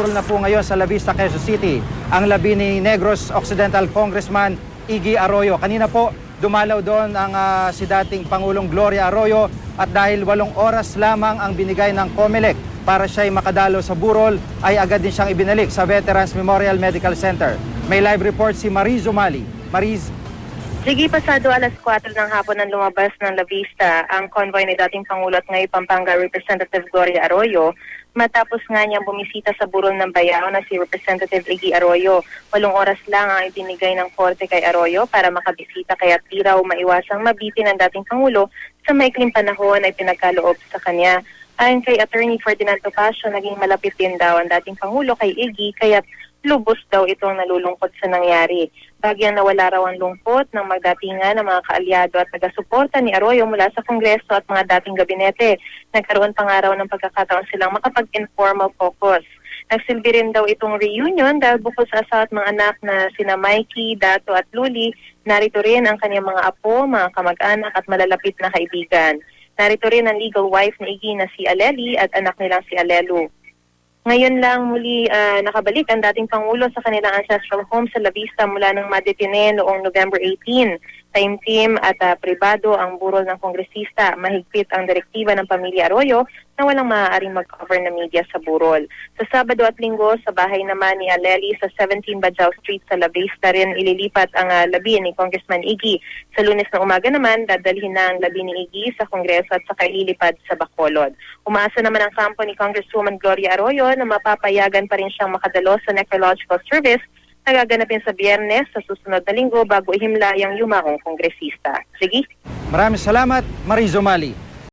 patrol na po ngayon sa La Vista, Quezon City ang labi ni Negros Occidental Congressman Iggy Arroyo. Kanina po dumalaw doon ang si dating Pangulong Gloria Arroyo at dahil 8 oras lamang ang binigay ng COMELEC para siya'y makadalo sa burol ay agad din siyang ibinalik sa Veterans Memorial Medical Center. May live report si Mariz Umali. Mariz. Sige, pasado alas 4 ng hapon nang lumabas ng La Vista ang convoy ni dating Pangulo at ngayon Pampanga Representative Gloria Arroyo matapos nga niyang bumisita sa burol ng Bayao na si Representative Iggy Arroyo. 8 oras lang ang ibinigay ng korte kay Arroyo para makabisita kaya di raw maiwasang mabitin ng dating Pangulo sa maikling panahon ay pinagkaloob sa kanya. Ayon kay Attorney Ferdinand Topacio, naging malapit din daw ang dating Pangulo kay Iggy kaya lubos daw itong nalulungkot sa nangyari. Bagyang nawala raw ang lungkot ng magdatingan ng mga kaalyado at taga-suporta ni Arroyo mula sa Kongreso at mga dating gabinete. Nagkaroon pa nga raw ng pagkakataon silang makapag-informal caucus. Nagsilbi rin daw itong reunion dahil bukod sa asawa at mga anak na sina Mikey, Dato at Luli, narito rin ang kanyang mga apo, mga kamag-anak at malalapit na kaibigan. Narito rin ang legal wife ni Iggy na si Aleli at anak nilang si Alelu. Ngayon lang muli nakabalik ang dating Pangulo sa kanilang ancestral home sa La Vista mula nang madetine noong November 18. Taimtim at pribado ang burol ng kongresista. Mahigpit ang direktiba ng pamilya Arroyo na walang maaaring mag-cover na media sa burol. Sa Sabado at Linggo, sa bahay naman ni Aleli sa 17 Bajau Street sa La Vista rin ililipat ang labi ni Congressman Iggy. Sa Lunes na umaga naman, dadalhin na ang labi ni Iggy sa Kongreso at saka ililipad sa Bacolod. Umaasa naman ang kampo ni Congresswoman Gloria Arroyo na mapapayagan pa rin siyang makadalo sa necrological service na gaganapin sa Biyernes sa susunod na linggo bago ihimla ang yumaong kongresista. Sige. Maraming salamat, Mariz Umali.